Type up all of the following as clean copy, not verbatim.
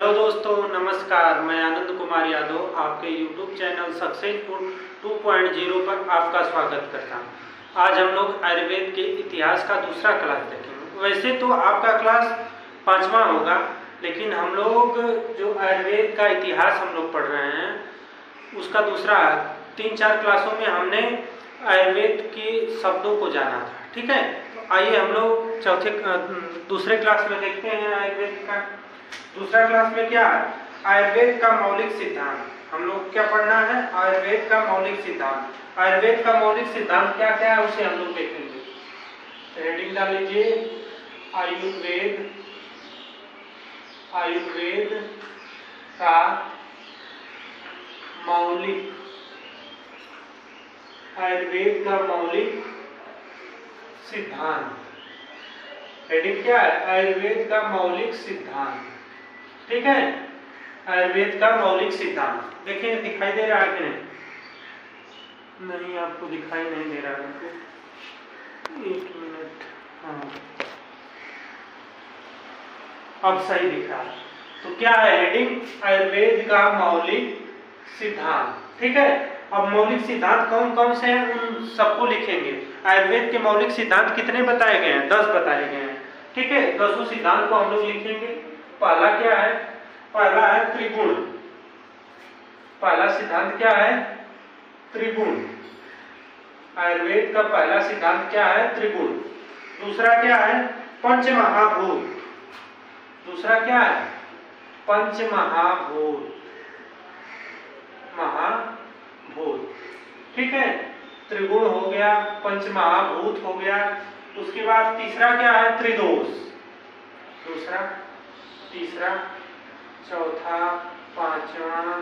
Hello दोस्तों, नमस्कार। मैं आनंद कुमार यादव आपके YouTube चैनल सक्सेसफुल 2.0 पर आपका स्वागत करता हूं। आज हम लोग आयुर्वेद के इतिहास का दूसरा क्लास देखेंगे। वैसे तो आपका क्लास 5वां होगा, लेकिन हम लोग जो आयुर्वेद का इतिहास हम लोग पढ़ रहे हैं उसका दूसरा 3-4 क्लासों में हमने आयुर्वेद के शब्दों को जाना था। ठीक है, तो आइए हम लोग दूसरे क्लास में देखते हैं आयुर्वेद का। दूसरा क्लास में क्या है? आयुर्वेद का मौलिक सिद्धांत। हम लोग क्या पढ़ना है? आयुर्वेद का मौलिक सिद्धांत। आयुर्वेद का मौलिक सिद्धांत क्या क्या है उसे हम लोग देखेंगे। हेडिंग डाल लीजिए, आयुर्वेद का मौलिक, आयुर्वेद का मौलिक सिद्धांत। हेडिंग क्या है? आयुर्वेद का मौलिक सिद्धांत। ठीक है, आयुर्वेद का मौलिक सिद्धांत। देखिए दिखाई दे रहा है कि नहीं? आपको दिखाई नहीं दे रहा है? एक मिनट। हाँ, अब सही दिख रहा है। तो क्या है हेडिंग? आयुर्वेद का मौलिक सिद्धांत। ठीक है, अब मौलिक सिद्धांत कौन कौन से हैं उन सबको लिखेंगे। आयुर्वेद के मौलिक सिद्धांत कितने बताए गए हैं? 10 बताए गए हैं। ठीक है, 10 सिद्धांत को हम लोग लिखेंगे। पहला क्या है? पहला है त्रिगुण। पहला सिद्धांत क्या है? त्रिगुण। आयुर्वेद का पहला सिद्धांत क्या है? त्रिगुण। दूसरा क्या है? पंचमहाभूत। दूसरा क्या है? पंचमहाभूत। महाभूत। ठीक है, त्रिगुण हो गया, पंचमहाभूत हो गया। उसके बाद तीसरा क्या है? त्रिदोष। दूसरा, तीसरा, चौथा, 5वां,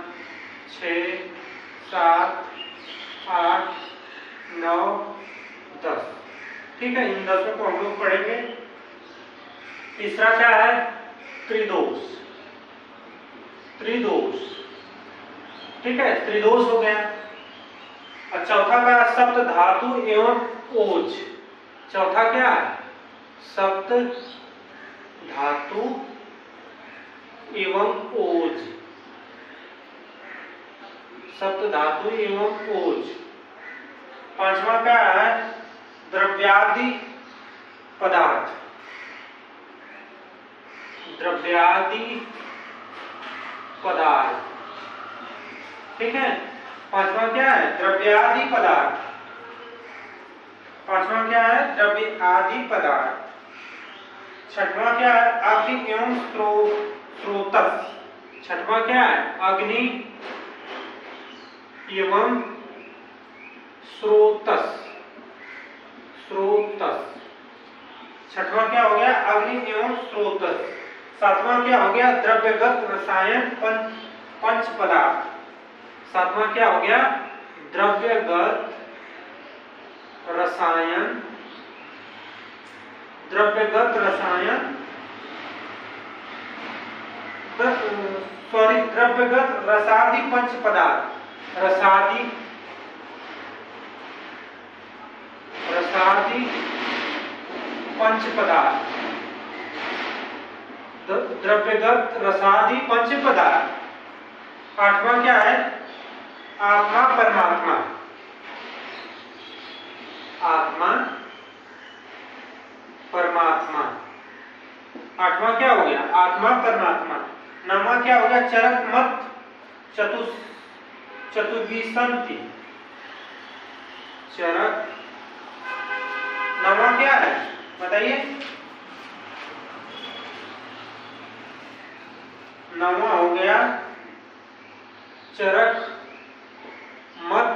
6, 7, 8, 9, 10। ठीक है, इन 10 को हम लोग पढ़ेंगे। तीसरा क्या है? त्रिदोष। त्रिदोष। ठीक है, त्रिदोष हो गया। और चौथा का सप्त धातु एवं ओज। चौथा क्या है? सप्त धातु एवं ओज। सप्त धातु एवं ओज। पांचवा क्या है? द्रव्यादि पदार्थ। द्रव्यादि पदार्थ। ठीक है, पांचवा क्या है? द्रव्यादि पदार्थ। पांचवा क्या है? द्रव्य आदि पदार्थ। छठवां क्या है? अग्नि एवं स्रोतस। छठवां क्या है? अग्नि एवं स्रोतस। स्रोतस। छठवां क्या हो गया? अग्नि एवं स्रोतस। सातवां क्या हो गया? द्रव्यगत रसायन पंच पदार्थ। सातवां क्या हो गया? द्रव्यगत रसायन, द्रव्यगत रसायन, द्रव्यगत रसादि पंच पदार्थ। रसादि, रसादि पंच पदार्थ। द्रव्यगत रसादि पंच पदार्थ। आठवां क्या है? आत्मा परमात्मा। आत्मा परमात्मा। आठवां क्या हो गया? आत्मा परमात्मा। नौवां क्या हो गया? चरक मत चतुर्विंशति। चरक। नौवां क्या है बताइए? नौवां हो गया चरक मत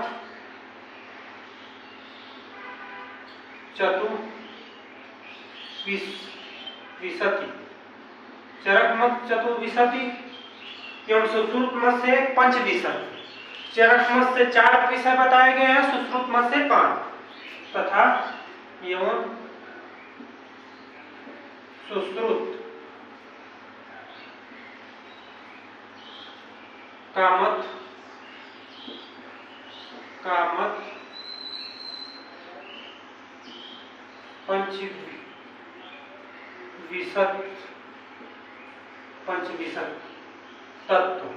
चतुर्विंशति। चरक मत चतुर्विंशति एवं सुश्रुत मत से पंचविंशति। चरक मत से 4 विषय बताए गए हैं, सुश्रुत मत से 5 तथा एवं सुश्रुत कामत पंचविंशत तत्व।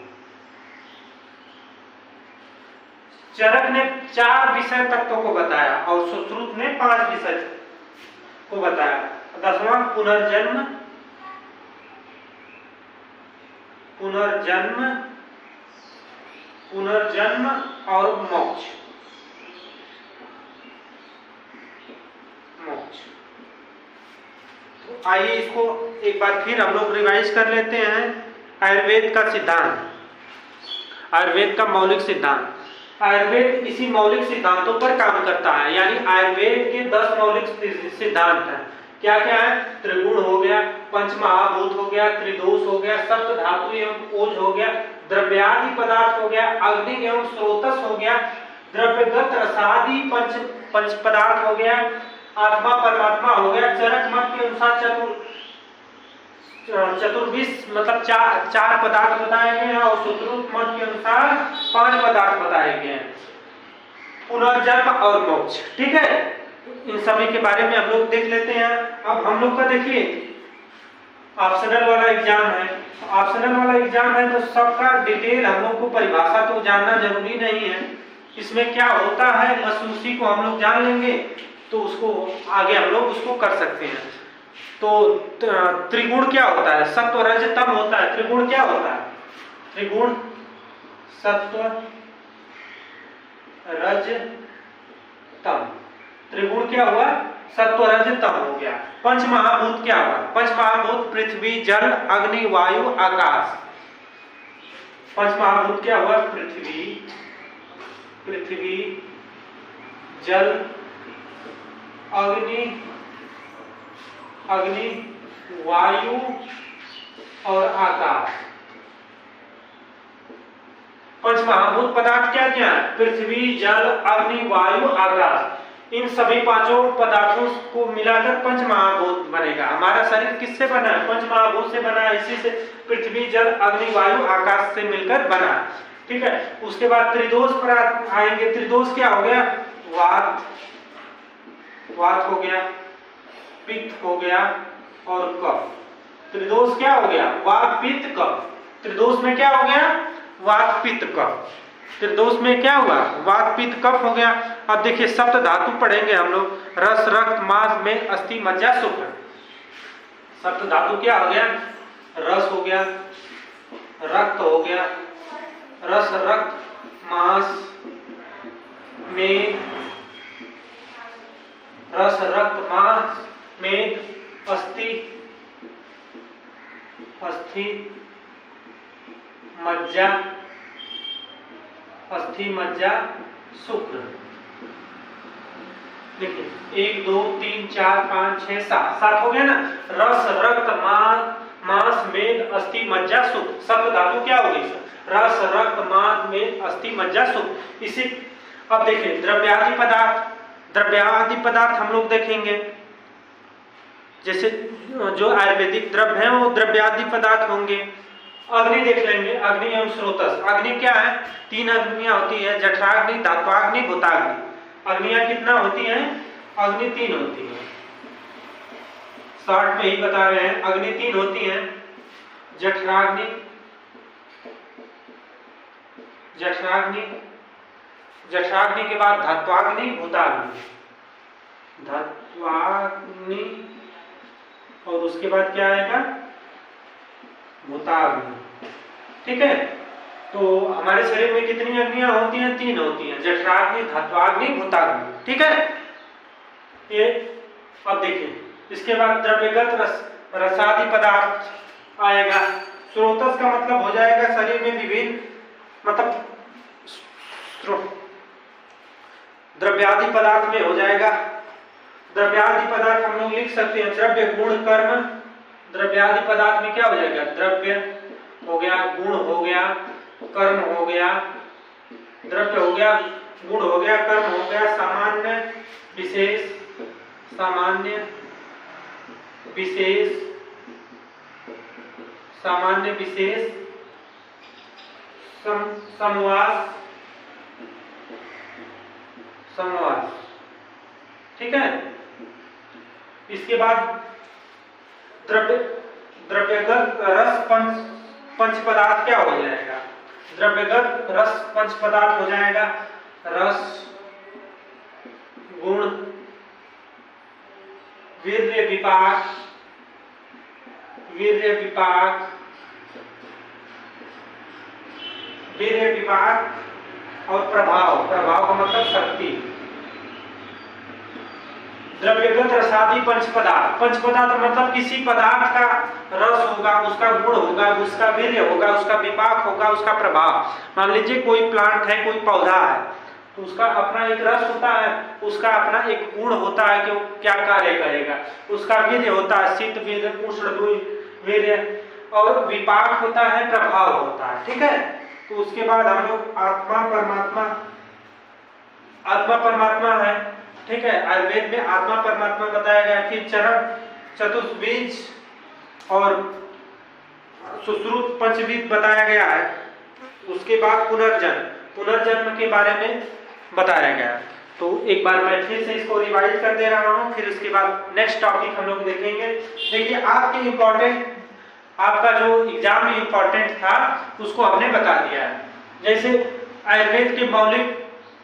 चरक ने 4 विषय तत्वों को बताया और सुश्रुत ने 5 विषय को बताया। 10वां पुनर्जन्म, पुनर्जन्म, पुनर्जन्म और मोक्ष। मोक्ष। तो आइए इसको एक बार फिर हम लोग रिवाइज कर लेते हैं। आयुर्वेद का सिद्धांत, आयुर्वेद का मौलिक सिद्धांत। आयुर्वेद इसी मौलिक सिद्धांतों पर काम करता है, यानी आयुर्वेद के 10 मौलिक सिद्धांत हैं। क्या क्या है? त्रिगुण हो गया, पंचमहाभूत हो गया, त्रिदोष हो गया, सप्त धातु एवं ओज हो गया, द्रव्यादि पदार्थ हो गया, अग्नि एवं स्रोतस हो गया, द्रव्यगत रसादि पंच पदार्थ हो गया, आत्मा परमात्मा हो गया। चरक मत के अनुसार चतुर्विश मतलब चार पदार्थ बताए गए हैं और सुश्रुत मत के अनुसार 5 पदार्थ बताए गए हैं। पुनर्जन्म और मोक्ष, ठीक है। इन सभी के बारे में हम लोग देख लेते हैं। अब हम लोग का देखिए ऑप्शनल वाला एग्जाम है। ऑप्शनल वाला एग्जाम है तो सबका डिटेल हम लोग को परिभाषा तो जानना जरूरी नहीं है। इसमें क्या होता है महसूसी को हम लोग जान लेंगे तो उसको आगे हम लोग उसको कर सकते हैं। तो त्रिगुण क्या होता है? सत्व रज तम होता है। त्रिगुण क्या होता है? त्रिगुण सत्व रज तम। त्रिगुण क्या हुआ? सत्व रज तम हो गया। पंचमहाभूत क्या हुआ? पंचमहाभूत पृथ्वी जल अग्नि वायु आकाश। पंचमहाभूत क्या हुआ? पृथ्वी जल अग्नि वायु और आकाश। पंचमहाभूत पदार्थ क्या क्या है? पृथ्वी जल अग्नि वायु आकाश। इन सभी 5 पदार्थों को मिलाकर पंचमहाभूत बनेगा। हमारा शरीर किससे बना है? पंचमहाभूत से बना है। इसी से पृथ्वी जल अग्नि वायु आकाश से मिलकर बना, ठीक है। उसके बाद त्रिदोष पर आएंगे। त्रिदोष क्या हो गया? वात हो गया, पित्त हो गया और कफ। त्रिदोष क्या हो गया? वात पित्त कफ। त्रिदोष में क्या हो गया? वात पित्त कफ। त्रिदोष में क्या हुआ? वात पित्त कफ हो गया। अब देखिए सप्त धातु पढ़ेंगे हम लोग। रस रक्त मांस में अस्थि मज्जा शुक्र। सप्त धातु क्या हो गया? रस हो गया, रक्त हो गया, रस रक्त मांस में, रस रक्त मांस में अस्थि मज्जा, अस्थि मज्जा शुक्र। देखिए 1 2 3 4 5 6 7 हो गया ना। रस रक्त मांस मेद अस्थि मज्जा शुक्र। सप्त धातु क्या हो गई? रस रक्त मांस मेद अस्थि मज्जा शुक्र। इसी अब देखिए द्रव्यादि पदार्थ। द्रव्यादि पदार्थ हम लोग देखेंगे, जैसे जो आयुर्वेदिक द्रव्य है वो द्रव्यादि पदार्थ होंगे। अग्नि देख लेंगे, अग्नि एवं स्रोतस। अग्नि क्या है? 3 अग्नियां होती है, जठराग्नि, धात्वाग्नि, भूताग्नि। अग्नियां कितना होती हैं? अग्नि 3 होती है। शॉर्ट में ही बता रहे हैं, अग्नि 3 होती हैं। जठराग्नि, जठराग्नि के बाद धात्वाग्नि, भूताग्नि, धात्वाग्नि और उसके बाद क्या आएगा? भूताग्नि, ठीक है। तो हमारे शरीर में कितनी अग्नियां होती हैं? 3 होती हैं, जठराग्नि, धात्वाग्नि, भूताग्नि, ठीक है। ये अब देखिए इसके बाद द्रव्यगत रसादि पदार्थ आएगा। स्रोतस का मतलब हो जाएगा शरीर में विभिन्न मतलब द्रव्यादि पदार्थ में हो जाएगा। द्रव्यादि पदार्थ हम लोग लिख सकते हैं द्रव्य गुण कर्म। द्रव्यादि पदार्थ में क्या हो जाएगा? द्रव्य हो गया, गुण हो गया, कर्म हो गया। द्रव्य हो गया, गुण हो गया, कर्म हो गया, सामान्य विशेष, सामान्य विशेष, सामान्य विशेष, समवास, समवास, ठीक है। इसके बाद द्रव्यगत रस पंच पदार्थ क्या हो जाएगा, द्रव्यगत रस पंच पदार्थ हो जाएगा। रस, गुण, वीर्य विपाक, वीर्य विपाक, वीर्य विपाक और प्रभाव, प्रभाव का मतलब शक्ति। द्रव्यगत रसादि पंच पदार्थ, पंच पदार्थ मतलब किसी पदार्थ का रस होगा, उसका गुण होगा, उसका वीर्य होगा, उसका विपाक होगा, उसका प्रभाव। मान लीजिए कोई प्लांट है, कोई पौधा है, तो उसका अपना एक रस होता है, उसका अपना एक गुण होता है कि वो क्या कार्य करेगा, उसका वीर्य होता है, शीत वीर्य, उष्ण वीर्य, और विपाक होता है, प्रभाव होता है। ठीक है, तो उसके बाद हम लोग आत्मा परमात्मा, आत्मा परमात्मा है। ठीक है, आयुर्वेद में आत्मा परमात्मा बताया गया। फिर चरक, चतुर्बीज और सुश्रुत पंचबीज बताया गया है। उसके बाद पुनर्जन्म, पुनर्जन्म के बारे में बताया गया। तो एक बार मैं फिर से इसको रिवाइज कर दे रहा हूँ, फिर उसके बाद नेक्स्ट टॉपिक हम लोग देखेंगे। देखिए आपके इम्पोर्टेंट, आपका जो एग्जाम में इम्पोर्टेंट था उसको हमने बता दिया है। जैसे आयुर्वेद के मौलिक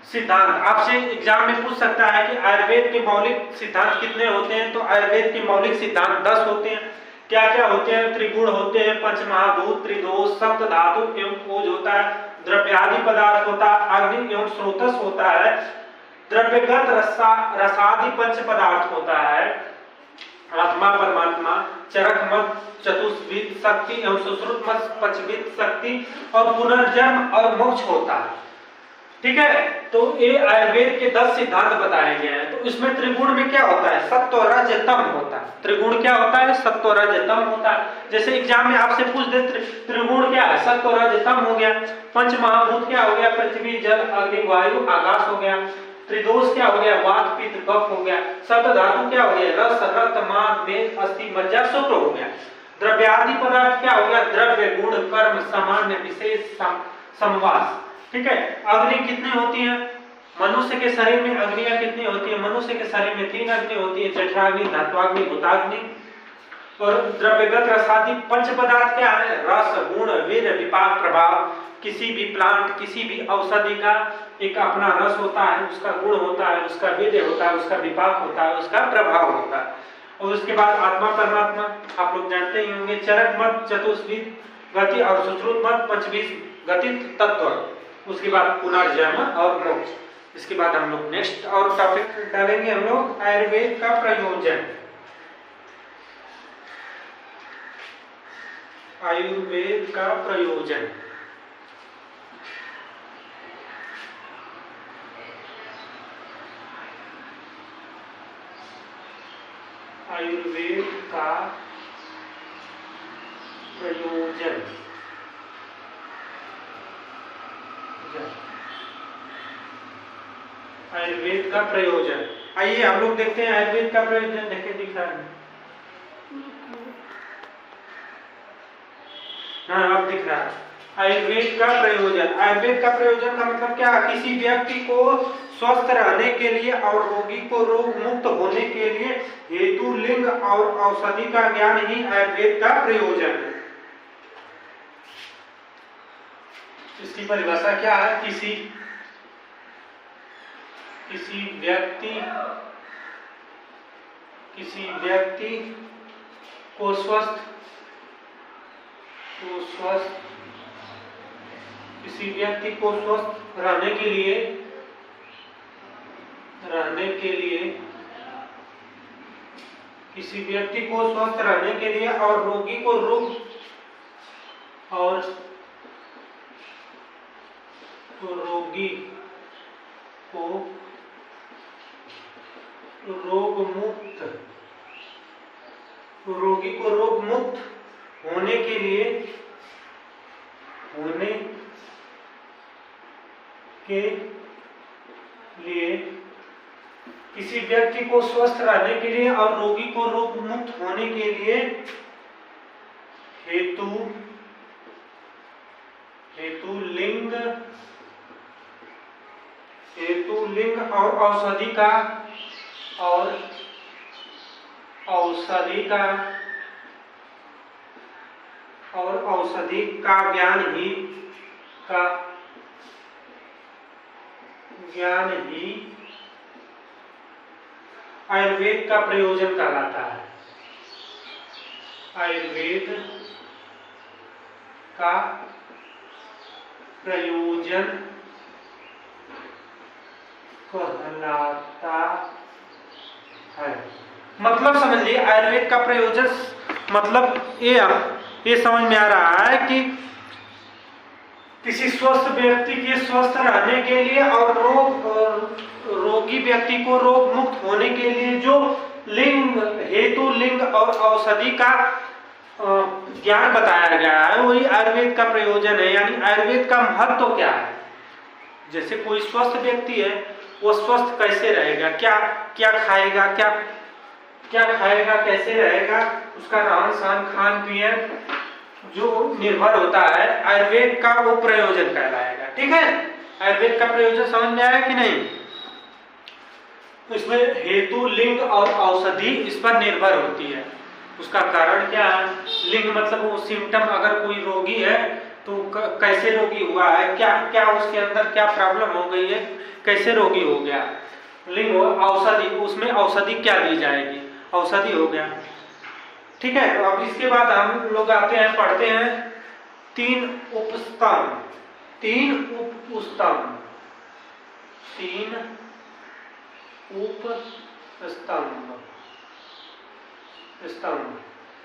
सिद्धांत, आपसे एग्जाम में पूछ सकता है कि आयुर्वेद के मौलिक सिद्धांत कितने होते हैं, तो आयुर्वेद के मौलिक सिद्धांत 10 होते हैं। क्या क्या होते हैं, त्रिगुण होते हैं, पंचमहाभूत, त्रिदोष, सप्त धातु एवं ओज होता है, द्रव्यादि पदार्थ होता है, अग्नि एवं स्रोतस होता है, द्रव्यगत रसादि पंच पदार्थ होता है, आत्मा परमात्मा, चरक मत, चतुष्विद शक्ति एवं सुश्रुत मत, पंचविद शक्ति और पुनर्जन्म और मोक्ष होता है। ठीक है, तो ये आयुर्वेद के 10 सिद्धांत बताए गए हैं। तो इसमें त्रिगुण में क्या होता है, सत्व रज तम होता है। त्रिगुण क्या होता है, सत्व रज तम होता है। जैसे एग्जाम में आपसे पूछ दे त्रिगुण क्या है, सत्व रज तम हो गया। पंच महाभूत क्या हो गया, पृथ्वी जल अग्नि वायु आकाश हो गया। त्रिदोष क्या हो गया, वात पित्त कफ हो गया। सप्त धातु क्या हो गया, रस रक्त मांस मेद अस्थि मज्जा शुक्र हो गया। द्रव्यादि पदार्थ क्या हो गया, द्रव्य गुण कर्म सामान्य विशेष समवास। ठीक है, अग्नि कितनी होती है, मनुष्य के शरीर में अग्नियां कितनी होती है, मनुष्य के शरीर में 3 अग्नि होती है, जठराग्नि, धात्वाग्नि, भूताग्नि। और द्रव्यगत रसादि पंच पदार्थ क्या है, रस गुण वीर्य विपाक प्रभाव। किसी भी प्लांट, किसी भी औषधि का एक अपना रस होता है, उसका गुण होता है, उसका वीर्य होता है, उसका विपाक होता है, उसका प्रभाव होता है। और उसके बाद आत्मा परमात्मा आप लोग जानते ही होंगे, चरक मत, चतुष्विद गति और सुश्रुत मत, पंचविद गति तत्व। उसके बाद पुनर्जन्म और मोक्ष। इसके बाद हम लोग नेक्स्ट और टॉपिक डालेंगे हम लोग आयुर्वेद का प्रयोजन। आयुर्वेद का प्रयोजन, आयुर्वेद का प्रयोजन। आयुर्वेद का प्रयोजन, आइए हम लोग देखते हैं आयुर्वेद का प्रयोजन। देखे दिख रहा है, हाँ अब दिख रहा है। आयुर्वेद का प्रयोजन, आयुर्वेद का प्रयोजन का मतलब क्या, किसी व्यक्ति को स्वस्थ रहने के लिए और रोगी को रोग मुक्त होने के लिए हेतु लिंग और औषधि का ज्ञान ही आयुर्वेद का प्रयोजन है। इसकी परिभाषा क्या है, किसी व्यक्ति को स्वस्थ किसी व्यक्ति को स्वस्थ रहने के लिए किसी व्यक्ति को स्वस्थ रहने के लिए और रोगी को रोग रोग मुक्त होने के लिए किसी व्यक्ति को स्वस्थ रहने के लिए और रोगी को रोग मुक्त होने के लिए हेतु लिंग और औषधि का और औषधि का ज्ञान ही आयुर्वेद का प्रयोजन कहलाता है। आयुर्वेद का प्रयोजन कहलाता है। मतलब समझिए आयुर्वेद का प्रयोजन मतलब ये समझ में आ रहा है कि किसी स्वस्थ व्यक्ति के स्वस्थ रहने के लिए और रोगी व्यक्ति को रोग मुक्त होने के लिए जो लिंग हेतु लिंग और औषधि का ज्ञान बताया गया है वही आयुर्वेद का प्रयोजन है। यानी आयुर्वेद का महत्व तो क्या है, जैसे कोई स्वस्थ व्यक्ति है वो स्वस्थ कैसे रहेगा, क्या खाएगा, क्या खाएगा, कैसे रहेगा, उसका रहन सहन खान पीन जो निर्भर होता है आयुर्वेद का वो प्रयोजन कहलाएगा। ठीक है, आयुर्वेद का प्रयोजन समझ में आया कि नहीं। इसमें हेतु लिंग और औषधि इस पर निर्भर होती है। उसका कारण क्या है, लिंग मतलब वो सिम्टम, अगर कोई रोगी है तो कैसे रोगी हुआ है, क्या उसके अंदर क्या प्रॉब्लम हो गई है, कैसे रोगी हो गया। लिंग औषधि, उसमें औषधि क्या दी जाएगी, औषधि हो गया। ठीक है, तो अब इसके बाद हम लोग आते हैं पढ़ते हैं तीन उपस्तंभ। तीन उपस्तंभ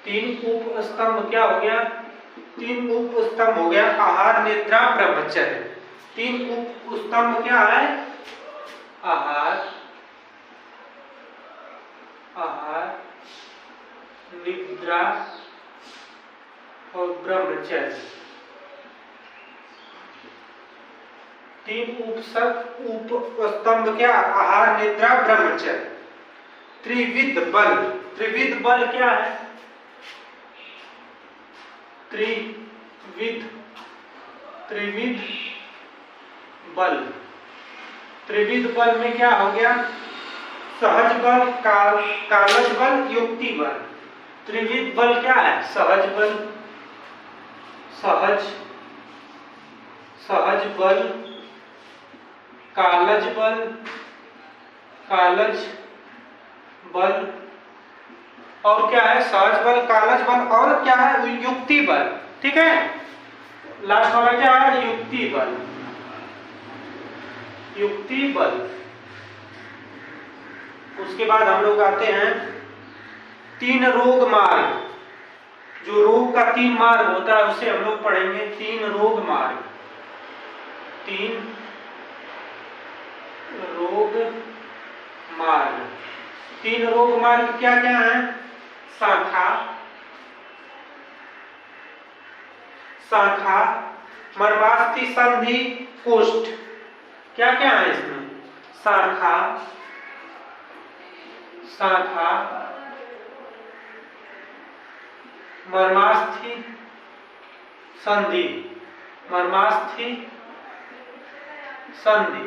तीन उपस्तंभ क्या हो गया, तीन उपस्तंभ हो गया आहार निद्रा ब्रह्मचर्य। तीन उपस्तंभ क्या है, आहार निद्रा और ब्रह्मचर्य। तीन उपस्तंभ क्या, आहार निद्रा ब्रह्मचर्य। त्रिविध बल, त्रिविध बल क्या है, त्रिविध बल। त्रिविध बल में क्या हो गया, सहज बल, कालज बल, युक्ति बल। त्रिविध बल क्या है, सहज बल, सहज बल, कालज बल और क्या है, सहज बल, कालज बल और क्या है, युक्ति बल। ठीक है, लास्ट वाला क्या है, युक्ति बल। युक्ति बल। उसके बाद हम लोग आते हैं तीन रोग मार्ग। जो रोग का तीन मार्ग होता है उसे हम लोग पढ़ेंगे, तीन रोग मार्ग। तीन रोग मार्ग। तीन रोग मार्ग क्या क्या है, शाखा, मर्मास्थि, संधि, कोष्ठ। क्या क्या है इसमें, शाखा, मर्मास्थि, संधि, मर्मास्थि, संधि,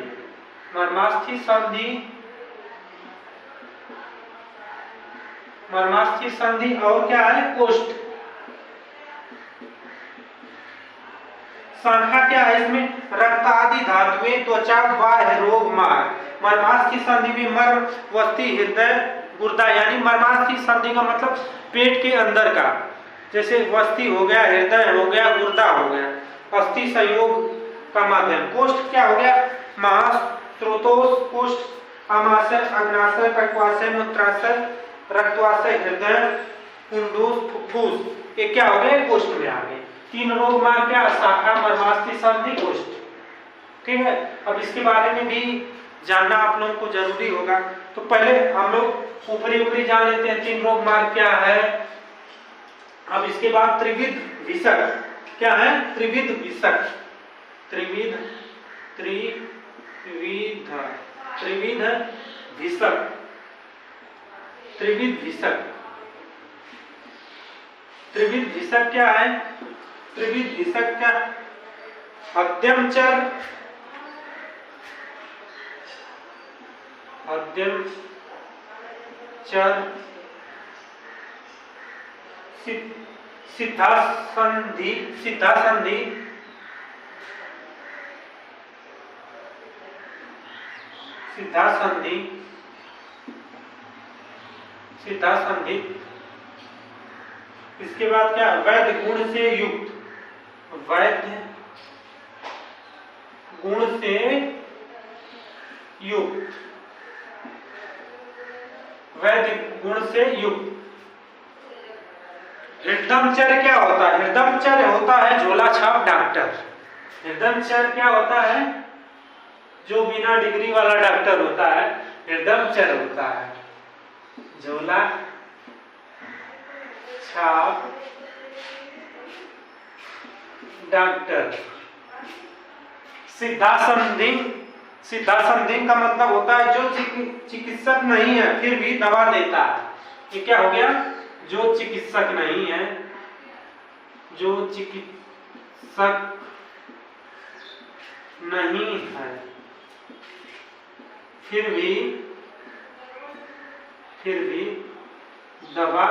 मर्मास्थि, संधि, मर्मास्थि, संधि और क्या है, कोष्ठ। शाखा क्या है इसमें, रक्त आदि धातुएं, त्वचा, बाह्य रोग मार्ग। मर्मास्थि संधि में मर्म, वस्ति, हृदय, गुर्दा। यानी मर्मास्थि संधि का मतलब पेट के अंदर का, जैसे वस्ति हो गया, हृदय हो गया, गुर्दा हो गया, अस्थि संयोग का माध्यम। कोष्ठ क्या हो गया, महास्त्रोतोष कोष्ठ, अमाशय, अग्नाशय, कक्वाशय, मूत्राशय, रक्तवाशय, हृदय, कुंडूस, फुफ्फुस। ये क्या हो गए, कोष्ठ में आ गए। तीन रोग मार्ग क्या, शाखा, मर्मास्थि, संधि, कोष्ठ। ठीक है, अब इसके बारे में भी जानना आप लोगों को जरूरी होगा। तो पहले हम लोग ऊपरी जान लेते हैं तीन रोग मार्ग क्या है। अब इसके बाद त्रिविध विषक क्या है, त्रिविध विषक, त्रिविध विषक, त्रिविध विषक। त्रिविध विषक क्या है, त्रिविध विषक क्या, अद्यमचर, सिद्धा संधि, सिद्धा संधि, सिद्धा संधि, सिद्धा संधि। इसके बाद क्या, वैध गुण से युक्त, वैध गुण से युक्त, वैध गुण से युक्त। हृदयचर क्या होता है? हृदयचर होता है झोला छाप डॉक्टर। हृदयचर क्या होता है? जो बिना डिग्री वाला डॉक्टर होता है, हृदयचर होता है झोला छाप डॉक्टर। सिद्धा संधि, सिद्धा संधि का मतलब होता है जो चिकित्सक नहीं है फिर भी दवा देता है। ये क्या हो गया? जो चिकित्सक नहीं है, जो चिकित्सक नहीं है फिर भी दवा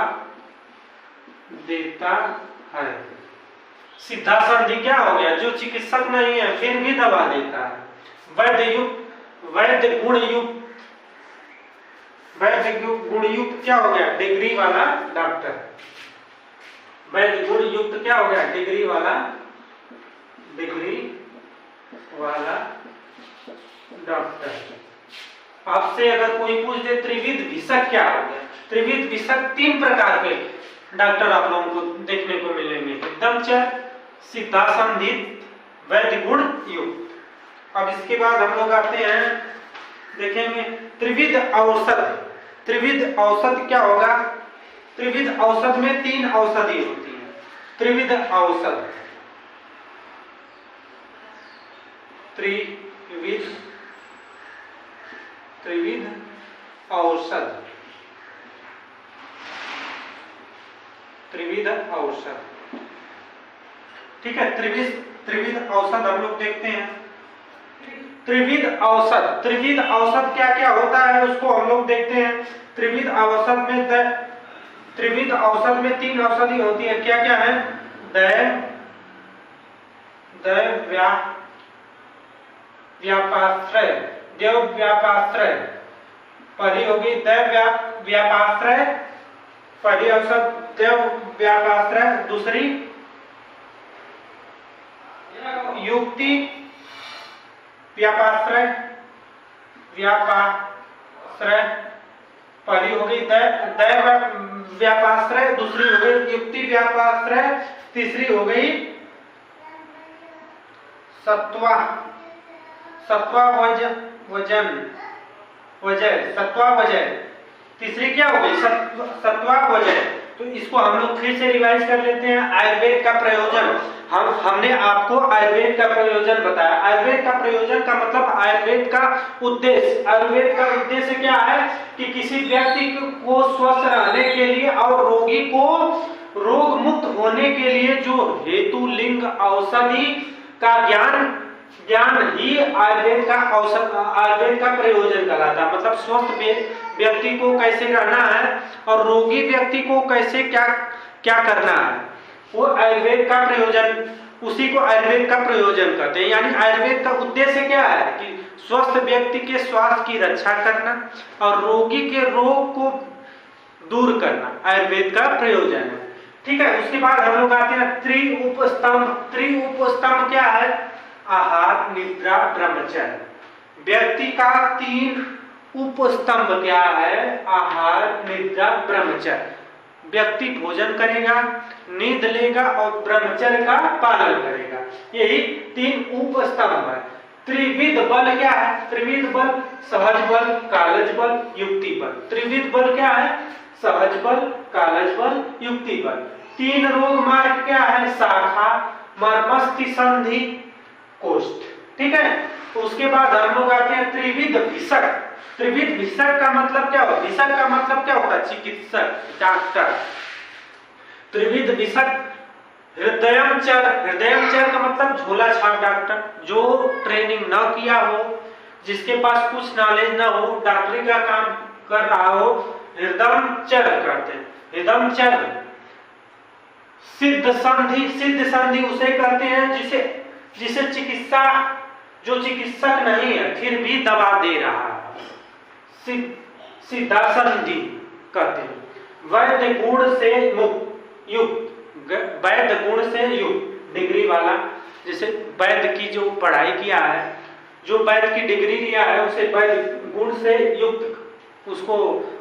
देता है। सिद्धा संधि क्या हो गया? जो चिकित्सक नहीं है फिर भी दवा देता है। वैध युक्त, वैध गुण युक्त, वैध गुण युक्त क्या हो गया? डिग्री वाला डॉक्टर। वैध गुण युक्त क्या हो गया? डिग्री वाला, डिग्री वाला डॉक्टर। आपसे अगर कोई पूछ दे त्रिविध भिषक क्या हो गया? त्रिविध भिषक 3 प्रकार के डॉक्टर आप लोगों को देखने को मिलेंगे, हृदयचर, सिद्धा संधि, वैध गुण युक्त। अब इसके बाद हम लोग आते हैं, देखेंगे त्रिविध औषध। त्रिविध औषध क्या होगा? त्रिविध औषध में 3 औषधि होती है। त्रिविध औषध, त्रिविध, त्रिविध औषध, त्रिविध औषध। ठीक है, त्रिविध औषध हम लोग देखते हैं। त्रिविध औषध, त्रिविध औषध क्या क्या होता है उसको हम लोग देखते हैं। त्रिविध औषध में त्रिविध औषध में 3 औषधि होती है। क्या क्या है? व्यापाश्रय, देव व्यापाश्रय। पहली होगी व्यापाश्रय, पहली औषध देव व्यापाश्रय। दूसरी युक्ति व्यापाश्रय, व्यापाश्रय। पहली हो गई दैव व्यापाश्रय, दूसरी हो गई युक्ति व्यापाश्रय, तीसरी हो गई सत्वावजय। तीसरी क्या हो गई? सत्वावजय। तो इसको हम लोग फिर से रिवाइज कर लेते हैं। आयुर्वेद का प्रयोजन, हमने आपको आयुर्वेद का प्रयोजन बताया। आयुर्वेद का प्रयोजन का मतलब आयुर्वेद का उद्देश्य। आयुर्वेद का उद्देश्य क्या है कि किसी व्यक्ति को स्वस्थ रहने के लिए और रोगी को रोग मुक्त होने के लिए जो हेतु लिंग औषधि का ज्ञान ही आयुर्वेद का प्रयोजन कहलाता। मतलब स्वस्थ व्यक्ति को कैसे रहना है और रोगी व्यक्ति को कैसे क्या करना है, वो आयुर्वेद का प्रयोजन, उसी को आयुर्वेद का प्रयोजन कहते हैं। यानी आयुर्वेद का उद्देश्य क्या है कि स्वस्थ व्यक्ति के स्वास्थ्य की रक्षा करना और रोगी के रोग को दूर करना आयुर्वेद का प्रयोजन है। ठीक है, उसके बाद हम लोग आते हैं त्रिउपस्तंभ। त्रिउपस्तंभ क्या है? आहार, निद्रा, ब्रह्मचर्य। व्यक्ति का 3 उपस्तंभ क्या है? आहार, निद्रा, ब्रह्मचर्य। व्यक्ति भोजन करेगा, नींद लेगा और ब्रह्मचर्य का पालन करेगा। यही 3 उपस्तंभ है। त्रिविध बल क्या है? त्रिविध बल सहज बल, कालज बल, युक्ति बल। त्रिविध बल क्या है? सहज बल, कालज बल, युक्ति बल। 3 रोग मार्ग क्या है? शाखा, मर्मस्थि, संधि, कोष्ठ। ठीक है, तो उसके बाद हम लोग आते हैं त्रिविध भिषक। त्रिविध भिषक का मतलब क्या होता है? भिषक का मतलब क्या होता है? चिकित्सक, डॉक्टर। त्रिविध भिषक हृदयचर। हृदयचर का मतलब झोला छाप डॉक्टर, जो ट्रेनिंग न किया हो, जिसके पास कुछ नॉलेज न हो, डॉक्टरी का काम कर रहा हो, हृदयचर करते हैं। हृदयचर सिद्ध संधि उसे कहते हैं जिसे जिसे चिकित्सा जो चिकित्सक नहीं है फिर भी दवा दे रहा है, सिद्धा संधि कहते हैं। वैध गुण से युक्त, वैध गुण से युक्त डिग्री वाला, जैसे वैद की जो पढ़ाई किया है, जो वैद की डिग्री लिया है उसे वैद गुण से युक्त उसको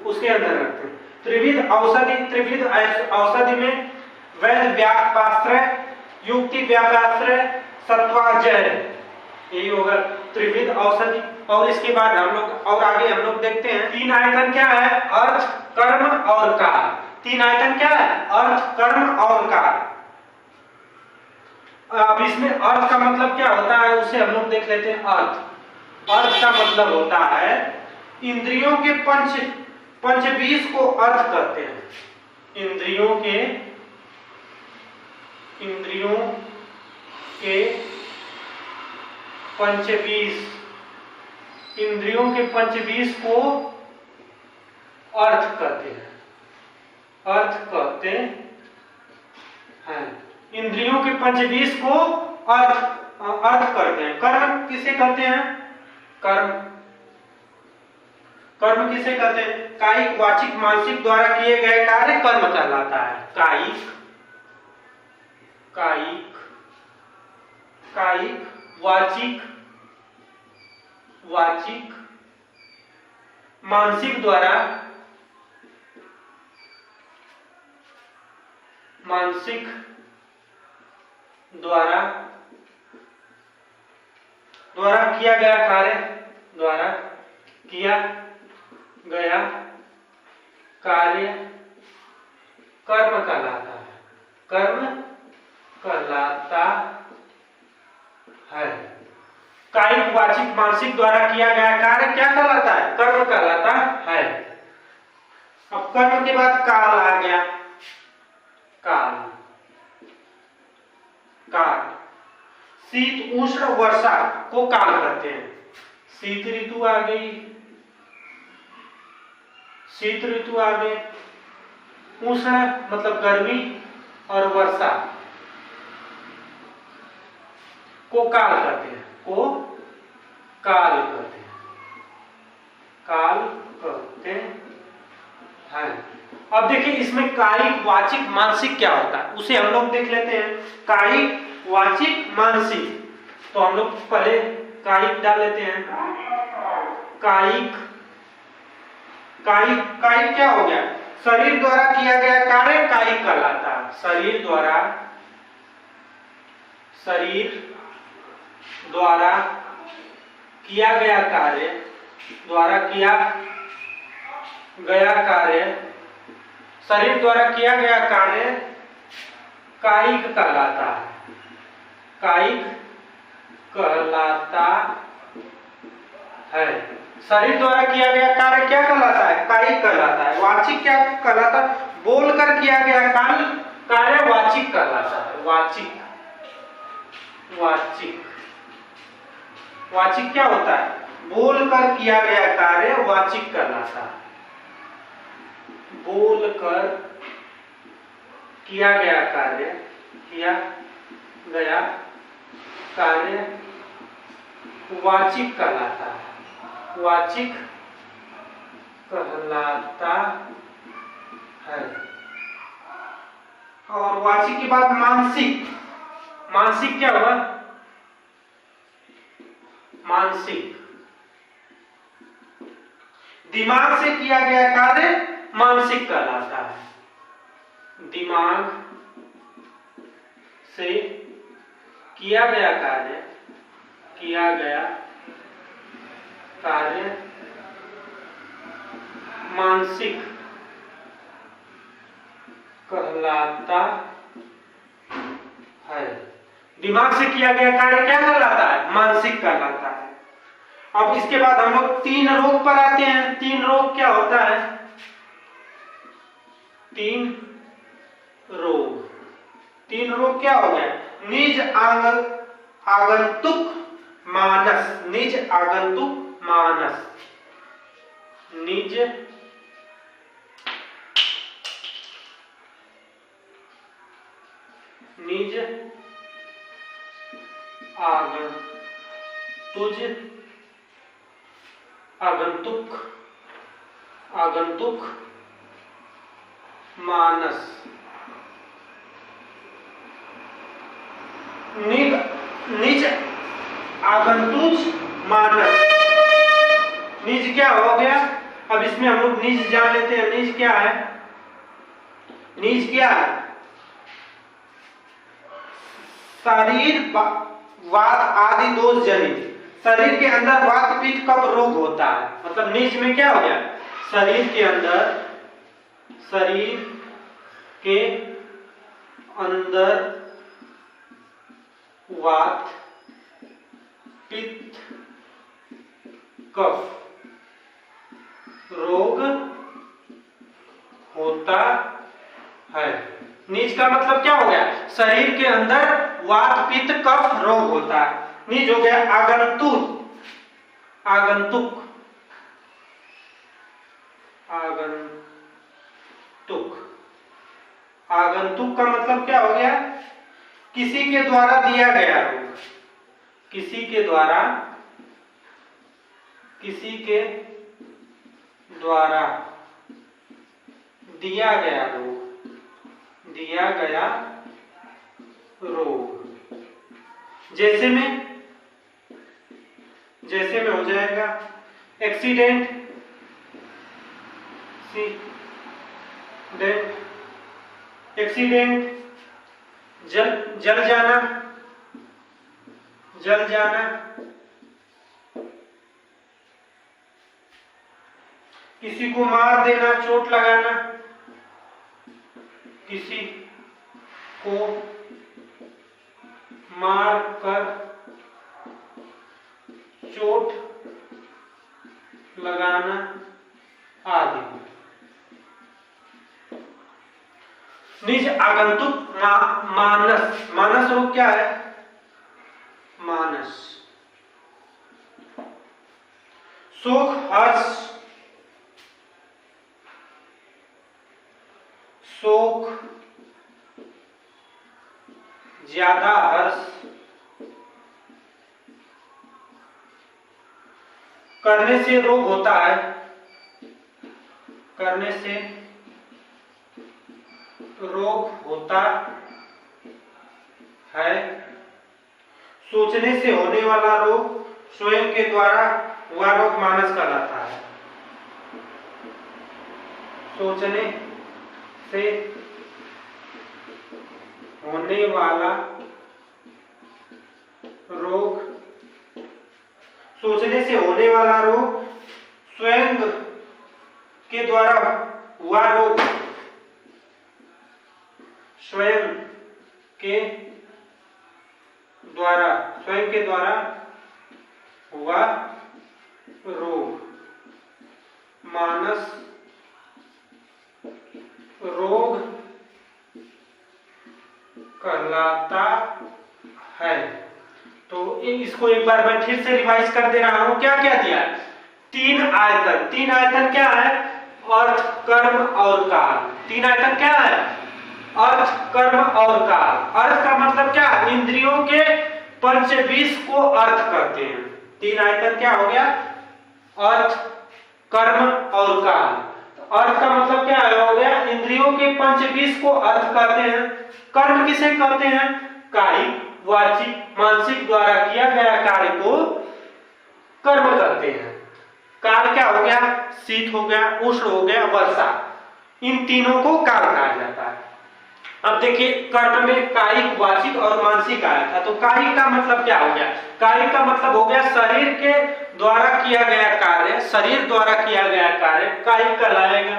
उसके अंदर रखते हैं। त्रिविध औषधि में वैध व्यापाश्रय, युक्ति व्यापाश्रय, सत्वाजय, यही होगा त्रिविध औषधि। और इसके बाद हम लोग और आगे हम लोग देखते हैं तीन आयतन क्या है, अर्थ, कर्म और काल। तीन आयतन क्या है, अर्थ, कर्म और काल। अब इसमें अर्थ का मतलब क्या होता है उसे हम लोग देख लेते हैं। अर्थ का मतलब होता है इंद्रियों के पंचबीस को अर्थ कहते हैं। इंद्रियों के पंचबीस को अर्थ कहते हैं। इंद्रियों के पंचबीस को अर्थ करते हैं। कर्म किसे कहते हैं, कर्म किसे कहते हैं, कायिक, वाचिक, मानसिक द्वारा किए गए कार्य कर्म कहलाता है। कायिक, वाचिक, मानसिक द्वारा किया गया कार्य कर्म कहलाता है। कायिक, वाचिक, मानसिक द्वारा किया गया कार्य क्या कहलाता है, कर्म कहलाता है। अब कर्म के बाद काल आ गया। काल शीत, उष्ण, वर्षा को काल कहते हैं। शीत ऋतु आ गई, उष्ण मतलब गर्मी और वर्षा को काल कहते हैं। अब देखिए इसमें कायिक, वाचिक, मानसिक क्या होता है उसे हम लोग देख लेते हैं। कायिक, वाचिक, मानसिक, तो हम लोग पहले कायिक डाल लेते हैं। कायिक क्या हो गया, शरीर द्वारा किया गया कार्य कायिक कहलाता है। शरीर द्वारा किया गया कार्य शरीर द्वारा किया गया कार्य कायिक कहलाता है। शरीर द्वारा किया गया कार्य क्या कहलाता है, कायिक कहलाता है। वाचिक क्या कहलाता है, बोलकर किया गया कार्य वाचिक कहलाता है। वाचिक क्या होता है, बोलकर किया गया कार्य वाचिक कहलाता है। बोलकर किया गया कार्य वाचिक कहलाता है। और वाचिक के बाद मानसिक क्या हुआ, दिमाग से किया गया कार्य मानसिक कहलाता है। दिमाग से किया गया कार्य मानसिक कहलाता है। दिमाग से किया गया कार्य क्या कहलाता है, मानसिक कहलाता है। अब इसके बाद हम लोग तीन रोग पर आते हैं। तीन रोग क्या होता है, तीन रोग क्या हो गया, निज आगंतुक मानस, निज आगंतुज, आगंतुक, आगंतुक, मानस, निज, आगंतुज, मानस। निज क्या हो गया? अब इसमें हम लोग निज जान लेते हैं। निज क्या है? निज क्या है? शरीर वात आदि दोष जनित, शरीर के अंदर वात पित्त कफ रोग होता है। मतलब निज में क्या हो गया? शरीर के अंदर, शरीर के अंदर वात पित्त कफ रोग होता है। निज का मतलब क्या हो गया? शरीर के अंदर वात पित्त कफ रोग होता है। निज हो गया आगंतुक, आगंतुक, आगंतुक, आगंतुक का मतलब क्या हो गया? किसी के द्वारा दिया गया रोग, किसी के द्वारा, किसी के द्वारा दिया गया रोग, दिया गया रोग। जैसे में हो जाएगा एक्सीडेंट, एक्सीडेंट, जल जाना, जल जाना, किसी को मार देना, चोट लगाना, किसी को मार कर चोट लगाना आदि। निज आगंतुक मानस, मानस रोग क्या है? मानस, शोक हर्ष, शोक ज्यादा हर्ष करने से रोग होता है, करने से रोग होता है। सोचने से होने वाला रोग स्वयं के द्वारा वह रोग मानस कहलाता है। सोचने से होने वाला रोग, सोचने से होने वाला रोग स्वयं के द्वारा हुआ रोग, स्वयं के द्वारा, स्वयं के द्वारा हुआ रोग मानस रोग कहलाता है। तो इसको एक बार मैं फिर से रिवाइज कर दे रहा हूं। क्या क्या दिया? तीन आयतन, तीन आयतन क्या है? अर्थ, कर्म और काल। तीन आयतन क्या है? अर्थ, कर्म और काल। अर्थ का मतलब क्या? इंद्रियों के पंचविष को अर्थ करते हैं। तीन आयतन क्या हो गया? अर्थ, कर्म और काल। अर्थ का मतलब क्या हो गया? इंद्रियों के पंचविष को अर्थ करते हैं। कर्म किसे करते हैं? कायिक, वाचिक, मानसिक द्वारा किया गया कार्य को कर्म करते हैं। काल क्या हो गया? शीत हो गया, उष्ण हो गया, वर्षा। इन तीनों को काल कहा जाता है। अब देखिए कर्म में कायिक, वाचिक और मानसिक आया था। तो कायिक का मतलब क्या हो गया? कायिक का मतलब हो गया शरीर के द्वारा किया गया कार्य, शरीर द्वारा किया गया कार्य कायिक कहलाएगा।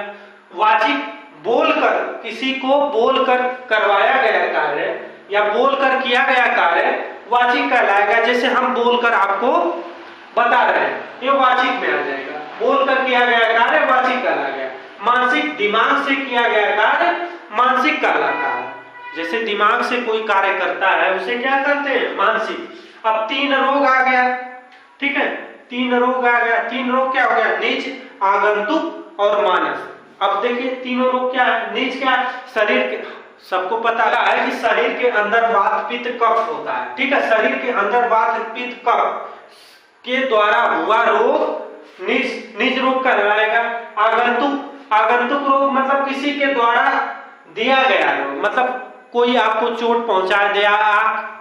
वाचिक बोलकर, किसी को बोलकर करवाया गया कार्य या बोलकर किया गया कार्य वाचिक कहलाएगा। जैसे हम बोलकर आपको बता रहे हैं, ये वाचिक में आ जाएगा। बोलकर किया गया कार्य वाचिक कहलाएगा। मानसिक, दिमाग से किया गया कार्य मानसिक कहलाता है। जैसे दिमाग से कोई कार्य करता है उसे क्या कहते हैं? मानसिक। अब तीन रोग आ गया, ठीक है, तीन रोग आ गया। तीन रोग क्या हो गया? निज, आगंतुक और मानस। अब देखिए तीनों रोग क्या है? निज क्या? शरीर के सबको पता है कि शरीर के अंदर वात पित्त कफ होता है, ठीक है। शरीर के अंदर वात पित्त कफ के द्वारा हुआ रोग निज रोग कहलाएगा। आगंतुक रोग मतलब किसी के द्वारा दिया गया रोग, मतलब कोई आपको चोट पहुंचा दिया,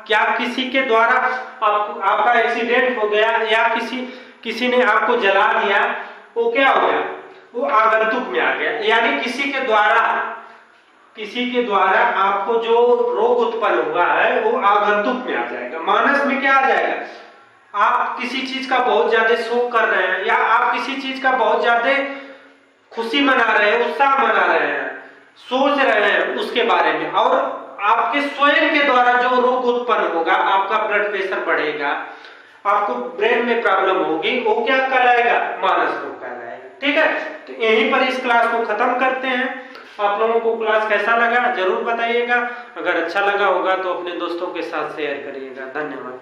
क्या किसी के द्वारा आपका एक्सीडेंट हो गया या किसी ने आपको जला दिया, वो क्या हो गया, वो आगंतुक में आ गया। यानी किसी के द्वारा आपको जो रोग उत्पन्न हुआ है वो आगंतुक में आ जाएगा। मानस में क्या आ जाएगा, आप किसी चीज का बहुत ज्यादा शोक कर रहे हैं या आप किसी चीज का बहुत ज्यादा खुशी मना रहे हैं, उत्साह मना रहे हैं, सोच रहे हैं उसके बारे में, और आपके स्वयं के द्वारा जो रोग उत्पन्न होगा, आपका ब्लड प्रेशर बढ़ेगा, आपको ब्रेन में प्रॉब्लम होगी, वो क्या कहलाएगा, मानस रोग कहलाएगा, ठीक है। तो यहीं पर इस क्लास को खत्म करते हैं। आप लोगों को क्लास कैसा लगा जरूर बताइएगा। अगर अच्छा लगा होगा तो अपने दोस्तों के साथ शेयर करिएगा। धन्यवाद।